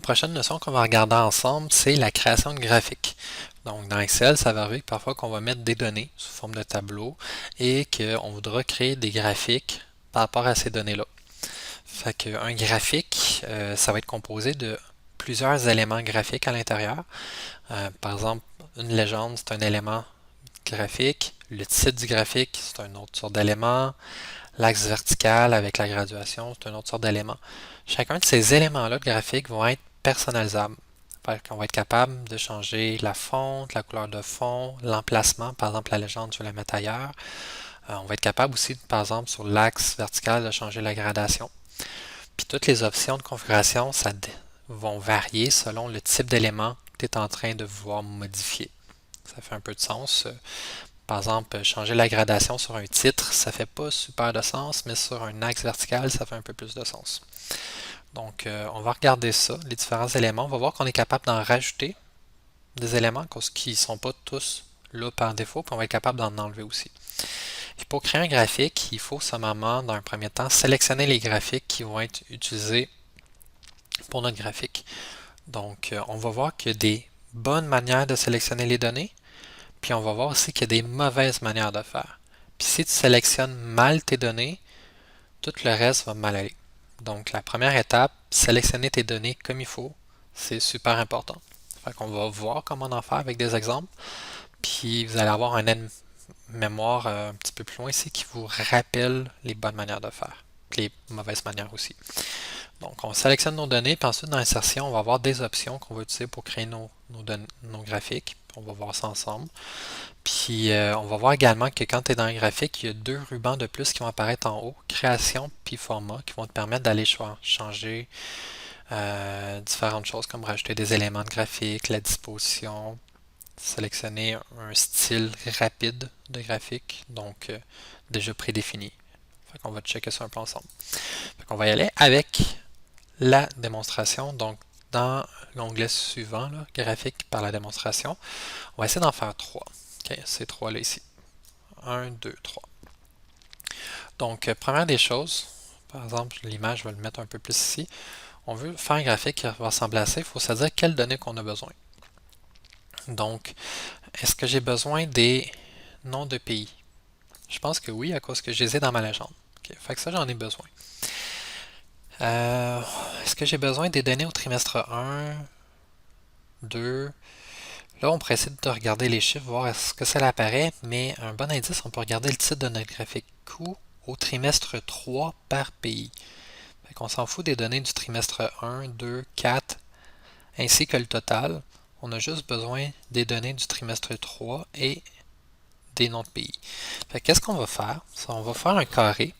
prochaine notion qu'on va regarder ensemble, c'est la création de graphiques. Donc dans Excel, ça va arriver parfois qu'on va mettre des données sous forme de tableau et qu'on voudra créer des graphiques par rapport à ces données-là. Fait qu'un graphique, ça va être composé de plusieurs éléments graphiques à l'intérieur. Par exemple, une légende, c'est un élément graphique. Le titre du graphique, c'est une autre sorte d'élément. L'axe vertical avec la graduation, c'est une autre sorte d'élément. Chacun de ces éléments-là de graphique vont être personnalisables. On va être capable de changer la fonte, la couleur de fond, l'emplacement. Par exemple, la légende, je vais la mettre ailleurs. On va être capable aussi, par exemple, sur l'axe vertical, de changer la gradation. Puis toutes les options de configuration, vont varier selon le type d'élément que tu es en train de vouloir modifier. Ça fait un peu de sens. Par exemple, changer la gradation sur un titre, ça fait pas super de sens, mais sur un axe vertical, ça fait un peu plus de sens. Donc, on va regarder ça, les différents éléments. On va voir qu'on est capable d'en rajouter des éléments qui ne sont pas tous là par défaut, puis on va être capable d'en enlever aussi. Et pour créer un graphique, il faut sommairement, dans un premier temps, sélectionner les graphiques qui vont être utilisés pour notre graphique. Donc, on va voir qu'il y a des bonnes manières de sélectionner les données, puis on va voir aussi qu'il y a des mauvaises manières de faire. Puis si tu sélectionnes mal tes données, tout le reste va mal aller. Donc la première étape, sélectionner tes données comme il faut, c'est super important. Fait qu'on va voir comment en faire avec des exemples. Puis vous allez avoir un aide-mémoire un petit peu plus loin ici qui vous rappelle les bonnes manières de faire, les mauvaises manières aussi. Donc on sélectionne nos données, puis ensuite dans l'insertion, on va avoir des options qu'on va utiliser pour créer nos graphiques. On va voir ça ensemble. Puis on va voir également que quand tu es dans le graphique, il y a deux rubans de plus qui vont apparaître en haut, création puis format, qui vont te permettre d'aller changer différentes choses comme rajouter des éléments de graphique, la disposition, sélectionner un style rapide de graphique, donc déjà prédéfini. Fait qu'on va checker ça un peu ensemble. Fait qu'on va y aller avec la démonstration. Donc dans l'onglet suivant, là, graphique par la démonstration, on va essayer d'en faire trois. OK, ces trois-là ici. 1, 2, 3. Donc, première des choses, par exemple, l'image, je vais le mettre un peu plus ici. On veut faire un graphique qui va ressembler à ça. Il faut se dire quelles données qu'on a besoin. Donc, est-ce que j'ai besoin des noms de pays? Je pense que oui, à cause que je les ai dans ma légende. OK, fait que ça, j'en ai besoin. Est-ce que j'ai besoin des données au trimestre 1, 2? Là, on pourrait essayer de regarder les chiffres, voir est-ce que ça apparaît, mais un bon indice, on peut regarder le titre de notre graphique coût au trimestre 3 par pays. Fait qu'on s'en fout des données du trimestre 1, 2, 4, ainsi que le total. On a juste besoin des données du trimestre 3 et des noms de pays. Fait qu'est-ce qu'on va faire? On va faire un carré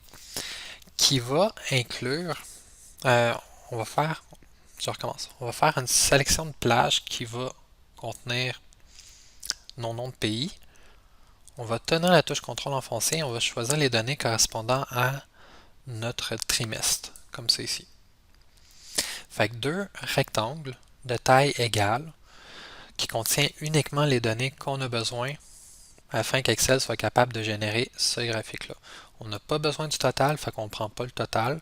qui va inclure, euh, on va faire, je recommence, on va faire une sélection de plages qui va contenir nos noms de pays. On va tenir la touche CTRL enfoncée et on va choisir les données correspondant à notre trimestre, comme c'est ici. Fait que deux rectangles de taille égale qui contient uniquement les données qu'on a besoin afin qu'Excel soit capable de générer ce graphique-là. On n'a pas besoin du total, fait qu'on ne prend pas le total.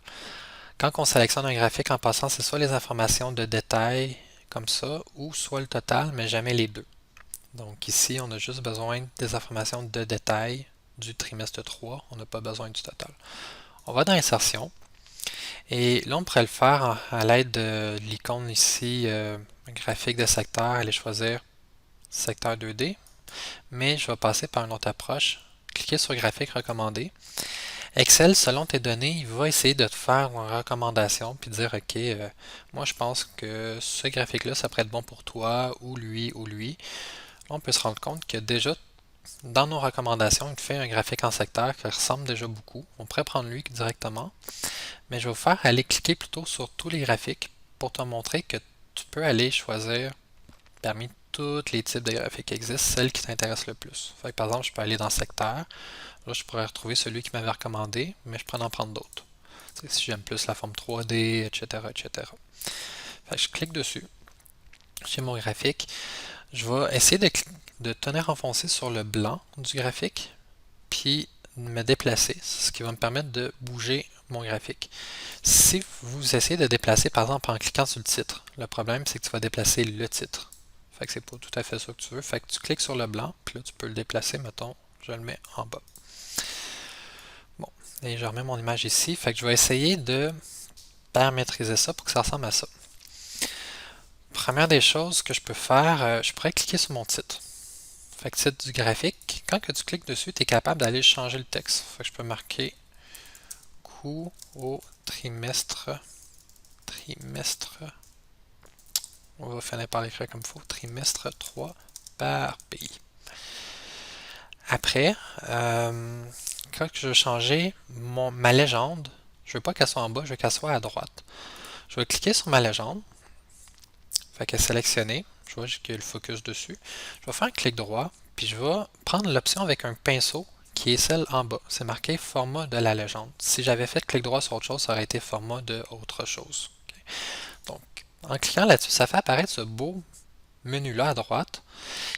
Quand on sélectionne un graphique en passant, c'est soit les informations de détail comme ça, ou soit le total, mais jamais les deux. Donc ici, on a juste besoin des informations de détail du trimestre 3. On n'a pas besoin du total. On va dans Insertion. Et là, on pourrait le faire à l'aide de l'icône ici, graphique de secteur, aller choisir secteur 2D. Mais je vais passer par une autre approche. Cliquez sur graphique recommandé. Excel, selon tes données, il va essayer de te faire une recommandation puis dire OK, moi je pense que ce graphique-là, ça pourrait être bon pour toi, ou lui, ou lui. Là, on peut se rendre compte que déjà, dans nos recommandations, il te fait un graphique en secteur qui ressemble déjà beaucoup. On pourrait prendre lui directement, mais je vais vous faire aller cliquer plutôt sur tous les graphiques pour te montrer que tu peux aller choisir parmi tous les types de graphiques qui existent, celle qui t'intéresse le plus. Fait que, par exemple, je peux aller dans secteur. Là, je pourrais retrouver celui qui m'avait recommandé, mais je pourrais en prendre d'autres. Si j'aime plus la forme 3D, etc., etc. Fait que je clique dessus. J'ai mon graphique. Je vais essayer de tenir enfoncé sur le blanc du graphique, puis me déplacer, ce qui va me permettre de bouger mon graphique. Si vous essayez de déplacer, par exemple, en cliquant sur le titre, le problème, c'est que tu vas déplacer le titre. Fait que c'est pas tout à fait ça que tu veux. Fait que tu cliques sur le blanc, puis là, tu peux le déplacer, mettons, je le mets en bas. Bon, et je remets mon image ici. Fait que je vais essayer de paramétriser ça pour que ça ressemble à ça. Première des choses que je peux faire, je pourrais cliquer sur mon titre. Fait que titre du graphique, quand que tu cliques dessus, tu es capable d'aller changer le texte. Fait que je peux marquer coût au trimestre. On va finir par l'écrire comme il faut. Trimestre 3 par pays. Après, quand je veux changer ma légende, je veux pas qu'elle soit en bas, je veux qu'elle soit à droite. Je vais cliquer sur ma légende. Fait que sélectionner. Je vois qu'il y a le focus dessus. Je vais faire un clic droit, puis je vais prendre l'option avec un pinceau qui est celle en bas. C'est marqué format de la légende. Si j'avais fait clic droit sur autre chose, ça aurait été format de autre chose. Okay. Donc, en cliquant là-dessus, ça fait apparaître ce beau menu-là à droite,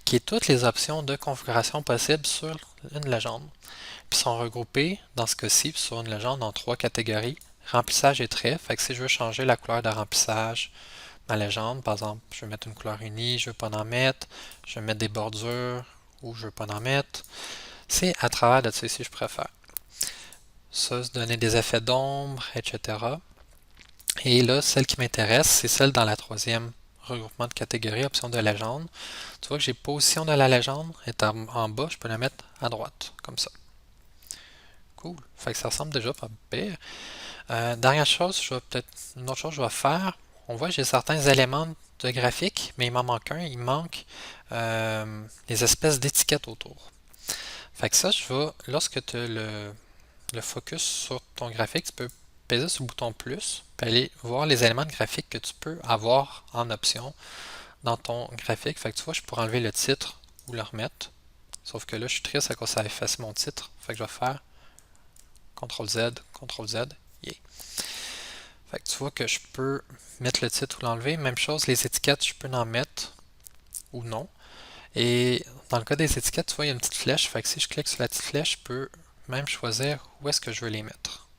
qui est toutes les options de configuration possibles sur une légende. Puis sont regroupées, dans ce cas-ci, sur une légende en 3 catégories. Remplissage et trait. Fait que si je veux changer la couleur de remplissage, ma légende, par exemple, je vais mettre une couleur unie, je ne veux pas en mettre, je vais mettre des bordures ou je ne veux pas en mettre. C'est à travers de ça ici, je préfère. Ça, se donner des effets d'ombre, etc. Et là, celle qui m'intéresse, c'est celle dans la troisième regroupement de catégories, option de légende. Tu vois que j'ai position de la légende est en bas, je peux la mettre à droite, comme ça. Cool. Fait que ça ressemble déjà pas pire. Dernière chose, une autre chose que je vais faire. On voit que j'ai certains éléments de graphique, mais il m'en manque un. Il manque les espèces d'étiquettes autour. Fait que ça, lorsque tu as le focus sur ton graphique, tu peux peser sur le bouton plus, puis aller voir les éléments de graphique que tu peux avoir en option dans ton graphique. Fait que tu vois, je pourrais enlever le titre ou le remettre. Sauf que là, je suis triste à cause ça efface mon titre. Fait que je vais faire CTRL-Z, CTRL-Z. Yeah. Fait que tu vois que je peux mettre le titre ou l'enlever. Même chose, les étiquettes, je peux en mettre ou non. Et dans le cas des étiquettes, tu vois, il y a une petite flèche. Fait que si je clique sur la petite flèche, je peux même choisir où est-ce que je veux les mettre.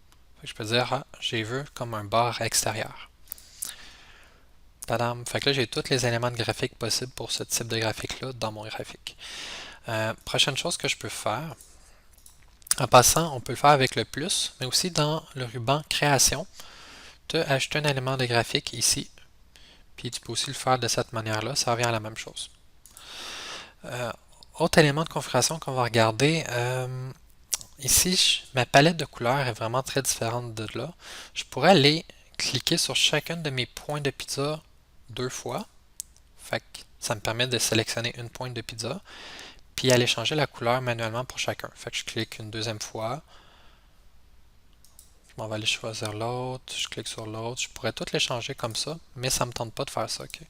Fait que je peux dire, ah, j'ai vu comme un bar extérieur. Tadam! Fait que là, j'ai tous les éléments de graphique possibles pour ce type de graphique-là dans mon graphique. Prochaine chose que je peux faire, en passant, on peut le faire avec le plus, mais aussi dans le ruban création. Tu as ajouté un élément de graphique ici, puis tu peux aussi le faire de cette manière-là, ça revient à la même chose. Autre élément de configuration qu'on va regarder, ici, ma palette de couleurs est vraiment très différente de là. Je pourrais aller cliquer sur chacun de mes points de pizza 2 fois. Fait que ça me permet de sélectionner une pointe de pizza, puis aller changer la couleur manuellement pour chacun. Fait que je clique une deuxième fois. Je m'en vais aller choisir l'autre, je clique sur l'autre. Je pourrais toutes les changer comme ça, mais ça ne me tente pas de faire ça, okay?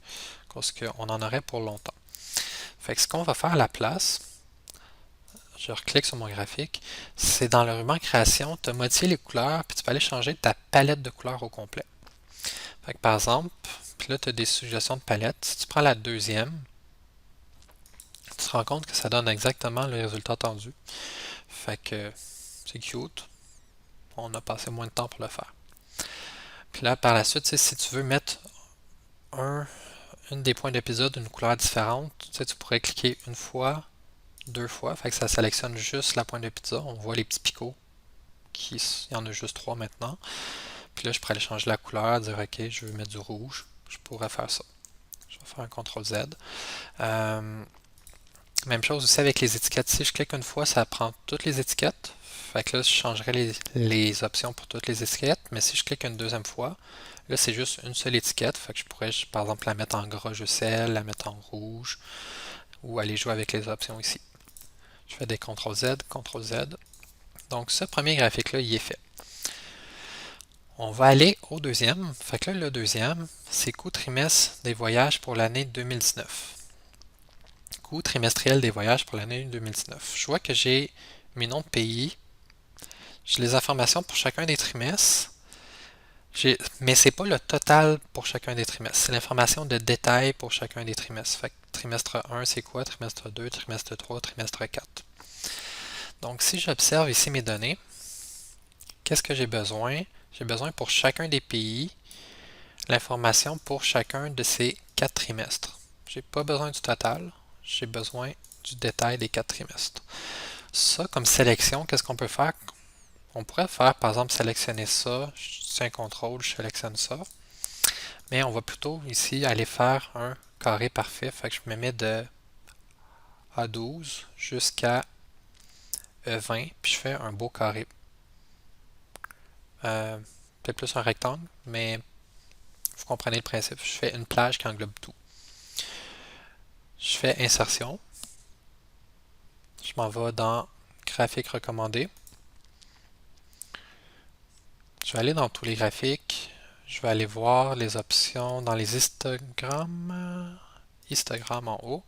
Parce qu'on en aurait pour longtemps. Fait que ce qu'on va faire à la place, je reclique sur mon graphique, c'est dans le ruban création, tu as modifié les couleurs, puis tu peux aller changer ta palette de couleurs au complet. Fait que par exemple, puis là tu as des suggestions de palette. Si tu prends la deuxième, tu te rends compte que ça donne exactement le résultat attendu. Fait que c'est cute. On a passé moins de temps pour le faire. Puis là, par la suite, si tu veux mettre une des points d'épisode d'une couleur différente, tu pourrais cliquer une fois, 2 fois, fait que ça sélectionne juste la pointe de pizza. On voit les petits picots, il y en a juste 3 maintenant. Puis là, je pourrais aller changer la couleur, dire ok, je veux mettre du rouge. Je pourrais faire ça. Je vais faire un CTRL-Z. Même chose aussi avec les étiquettes. Si je clique une fois, ça prend toutes les étiquettes. Fait que là, je changerai les options pour toutes les étiquettes. Mais si je clique une deuxième fois, là, c'est juste une seule étiquette. Fait que je pourrais, par exemple, la mettre en gras, je sais, la mettre en rouge, ou aller jouer avec les options ici. Je fais des CTRL-Z, CTRL-Z. Donc, ce premier graphique-là, il est fait. On va aller au deuxième. Fait que là, le deuxième, c'est coût trimestre des voyages pour l'année 2019. Coût trimestriel des voyages pour l'année 2019. Je vois que j'ai mes noms de pays. J'ai les informations pour chacun des trimestres. Mais ce n'est pas le total pour chacun des trimestres. C'est l'information de détail pour chacun des trimestres. Fait que trimestre 1, c'est quoi? Trimestre 2, trimestre 3, trimestre 4. Donc, si j'observe ici mes données, qu'est-ce que j'ai besoin? J'ai besoin pour chacun des pays, l'information pour chacun de ces 4 trimestres. J'ai pas besoin du total, j'ai besoin du détail des 4 trimestres. Ça, comme sélection, qu'est-ce qu'on peut faire? On pourrait faire, par exemple, sélectionner ça, c'est un contrôle, je sélectionne ça. Mais on va plutôt ici aller faire un carré parfait. Fait que je me mets de A12 jusqu'à E20, puis je fais un beau carré. Peut-être plus un rectangle, mais vous comprenez le principe. Je fais une plage qui englobe tout. Je fais insertion. Je m'en vais dans graphique recommandé. Je vais aller dans tous les graphiques. Je vais aller voir les options dans les histogrammes. Histogramme en haut.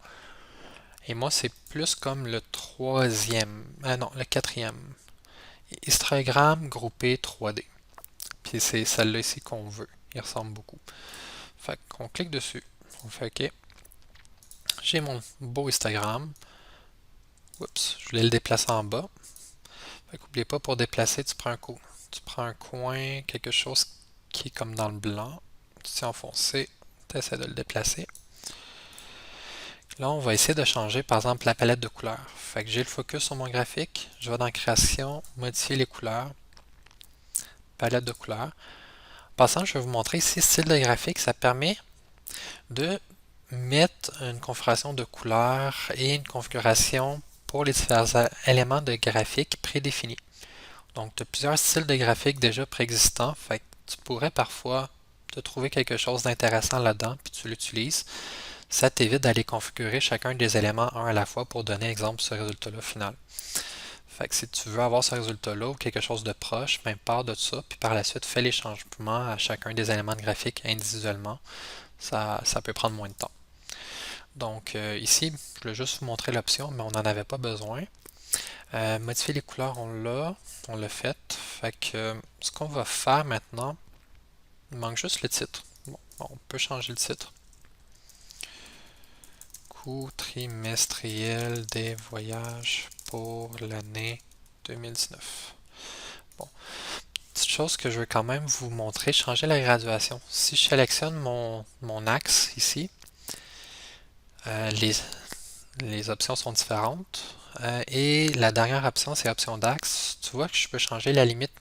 Et moi, c'est plus comme le troisième. Ah non, le quatrième. Histogramme groupé 3D. Puis c'est celle-là ici qu'on veut. Il ressemble beaucoup. Fait qu'on clique dessus. On fait OK. J'ai mon beau histogramme. Oups, je voulais le déplacer en bas. Fait qu'oubliez pas, pour déplacer, tu prends un coin, quelque chose qui est comme dans le blanc. Tu tiens enfoncé, tu essaies de le déplacer. Là, on va essayer de changer, par exemple, la palette de couleurs. Fait que j'ai le focus sur mon graphique. Je vais dans Création, modifier les couleurs, palette de couleurs. En passant, je vais vous montrer ici, style de graphique, ça permet de mettre une configuration de couleurs et une configuration pour les différents éléments de graphique prédéfinis. Donc, tu as plusieurs styles de graphique déjà préexistants, fait que tu pourrais parfois te trouver quelque chose d'intéressant là-dedans, puis tu l'utilises. Ça t'évite d'aller configurer chacun des éléments un à la fois pour donner exemple ce résultat-là final. Fait que si tu veux avoir ce résultat-là ou quelque chose de proche, ben pars de ça, puis par la suite fais les changements à chacun des éléments de graphique individuellement. Ça peut prendre moins de temps. Donc ici, je voulais juste vous montrer l'option, mais on n'en avait pas besoin. Modifier les couleurs, on l'a fait. Fait que ce qu'on va faire maintenant, il manque juste le titre. Bon, on peut changer le titre. Coût trimestriel des voyages pour l'année 2019. Bon, petite chose que je veux quand même vous montrer, changer la graduation. Si je sélectionne mon axe ici, les options sont différentes. Et la dernière option, c'est option d'axe. Tu vois que je peux changer la limite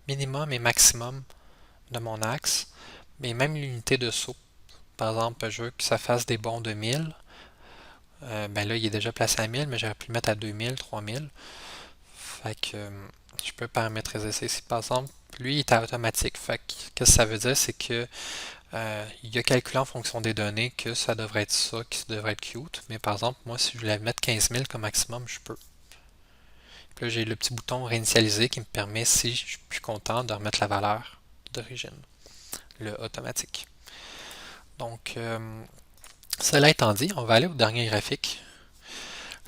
minimum et maximum de mon axe, mais même l'unité de saut. Par exemple, je veux que ça fasse des bonds de 1000. Ben là, il est déjà placé à 1000, mais j'aurais pu le mettre à 2000, 3000. Fait que je peux paramétriser ça ici. Par exemple, lui, il est à automatique. Fait que qu'est-ce que ça veut dire? C'est que il a calculé en fonction des données que ça devrait être ça, qui devrait être cute. Mais par exemple, moi, si je voulais mettre 15 000 comme maximum, je peux. Puis là, j'ai le petit bouton réinitialiser qui me permet, si je suis plus content, de remettre la valeur d'origine, le automatique. Donc, cela étant dit, on va aller au dernier graphique.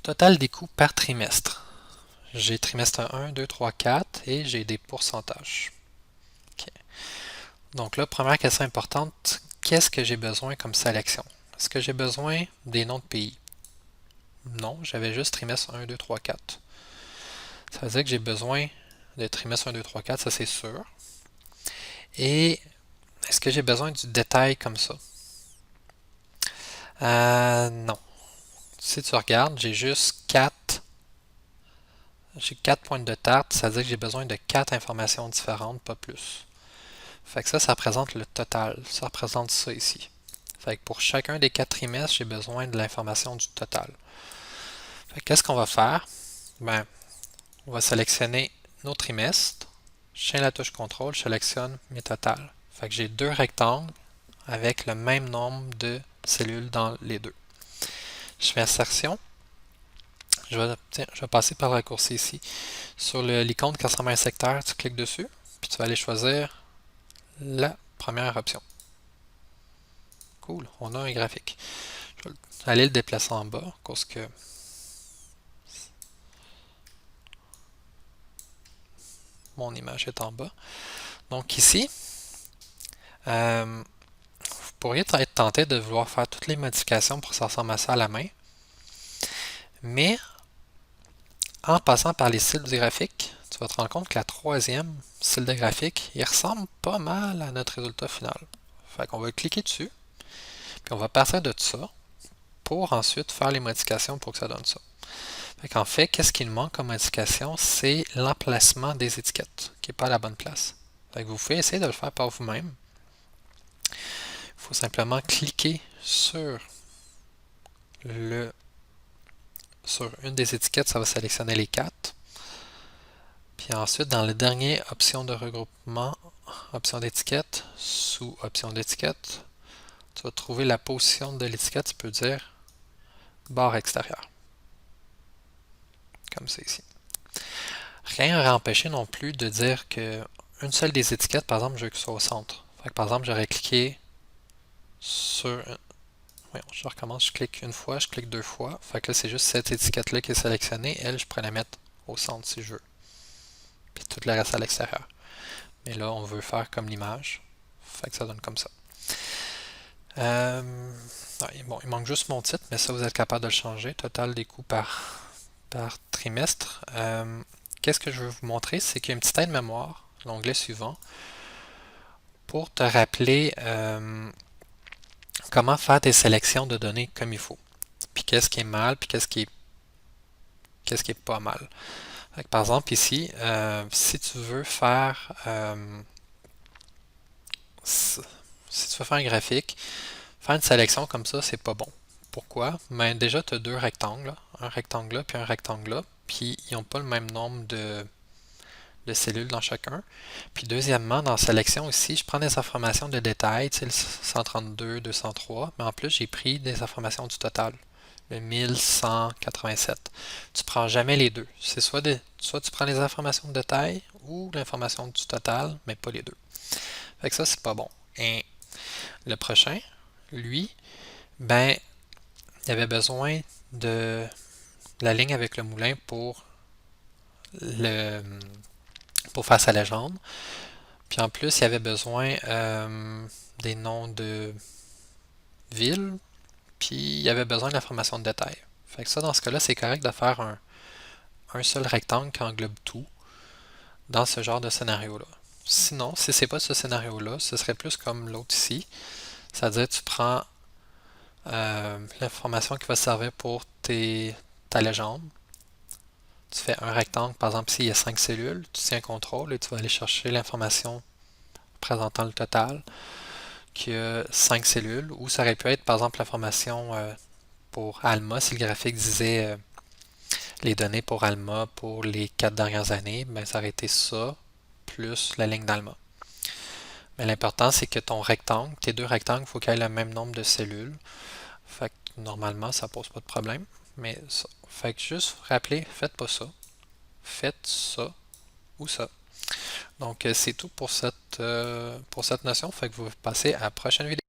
Total des coûts par trimestre. J'ai trimestre 1, 2, 3, 4 et j'ai des pourcentages. Okay. Donc là, première question importante, qu'est-ce que j'ai besoin comme sélection? Est-ce que j'ai besoin des noms de pays? Non, j'avais juste trimestre 1, 2, 3, 4. Ça veut dire que j'ai besoin de trimestre 1, 2, 3, 4, ça c'est sûr. Et est-ce que j'ai besoin du détail comme ça? Non. Si tu regardes, j'ai juste 4. J'ai 4 pointes de tarte, ça veut dire que j'ai besoin de 4 informations différentes, pas plus. Fait que ça représente le total. Ça représente ça ici. Fait que pour chacun des 4 trimestres, j'ai besoin de l'information du total. Fait que qu'est-ce qu'on va faire? Ben, on va sélectionner nos trimestres. Je tiens la touche contrôle, je sélectionne mes totales. Fait que j'ai deux rectangles avec le même nombre de cellules dans les deux. Je fais insertion. Je vais passer par le raccourci ici. Sur l'icône qui ressemble à un secteur, tu cliques dessus, puis tu vas aller choisir la première option. Cool, on a un graphique. Je vais aller le déplacer en bas, parce que mon image est en bas. Donc ici, vous pourriez être tenté de vouloir faire toutes les modifications pour que ça ressemble à ça à la main. Mais en passant par les styles du graphique, tu vas te rendre compte que la troisième style de graphique, il ressemble pas mal à notre résultat final. Fait qu'on va cliquer dessus, puis on va partir de ça pour ensuite faire les modifications pour que ça donne ça. Fait qu'en fait, qu'est-ce qu'il manque comme modification? C'est l'emplacement des étiquettes, qui n'est pas à la bonne place. Fait que vous pouvez essayer de le faire par vous-même. Il faut simplement cliquer sur une des étiquettes, ça va sélectionner les 4. Puis ensuite, dans le dernier option de regroupement, option d'étiquette, sous option d'étiquette, tu vas trouver la position de l'étiquette, tu peux dire barre extérieure. Comme ça ici. Rien n'aurait empêché non plus de dire que une seule des étiquettes, par exemple, je veux que ce soit au centre. Fait que, par exemple, j'aurais cliqué sur... Voyons, je recommence, je clique une fois, je clique deux fois. Fait que là, c'est juste cette étiquette-là qui est sélectionnée. Elle, je pourrais la mettre au centre si je veux. Puis tout le reste à l'extérieur. Mais là, on veut faire comme l'image. Fait que ça donne comme ça. Bon, il manque juste mon titre, mais ça, vous êtes capable de le changer. Total des coûts par trimestre. Qu'est-ce que je veux vous montrer? C'est qu'il y a une petite aide-mémoire, l'onglet suivant, pour te rappeler comment faire des sélections de données comme il faut. Puis qu'est-ce qui est mal, puis qu'est-ce qui est pas mal. Fait que, par exemple, ici, si tu veux faire un graphique, faire une sélection comme ça, c'est pas bon. Pourquoi? Ben, déjà, tu as deux rectangles, un rectangle là, puis un rectangle là, puis ils n'ont pas le même nombre de cellules dans chacun. Puis deuxièmement, dans sélection ici, je prends des informations de détail, tu sais, le 132, 203, mais en plus, j'ai pris des informations du total, le 1187. Tu prends jamais les deux. C'est soit tu prends les informations de détail ou l'information du total, mais pas les deux. Fait que ça, c'est pas bon. Et le prochain, lui, ben, il y avait besoin de la ligne avec le moulin pour faire sa légende. Puis en plus, il y avait besoin des noms de villes, puis il y avait besoin d'informations de détail. Fait que ça, dans ce cas-là, c'est correct de faire un seul rectangle qui englobe tout dans ce genre de scénario-là. Sinon, si c'est pas ce scénario-là, ce serait plus comme l'autre ici. C'est-à-dire, tu prends l'information qui va servir pour ta légende. Tu fais un rectangle, par exemple, ici, il y a 5 cellules, tu tiens contrôle et tu vas aller chercher l'information présentant le total, qui a 5 cellules, ou ça aurait pu être, par exemple, l'information pour Alma, si le graphique disait les données pour Alma pour les 4 dernières années, ben, ça aurait été ça, plus la ligne d'Alma. Mais l'important, c'est que ton rectangle, tes deux rectangles, il faut qu'ils aient le même nombre de cellules. Fait que normalement, ça pose pas de problème. Mais ça. Fait que juste rappelez, faites pas ça. Faites ça ou ça. Donc, c'est tout pour cette notion. Fait que vous passez à la prochaine vidéo.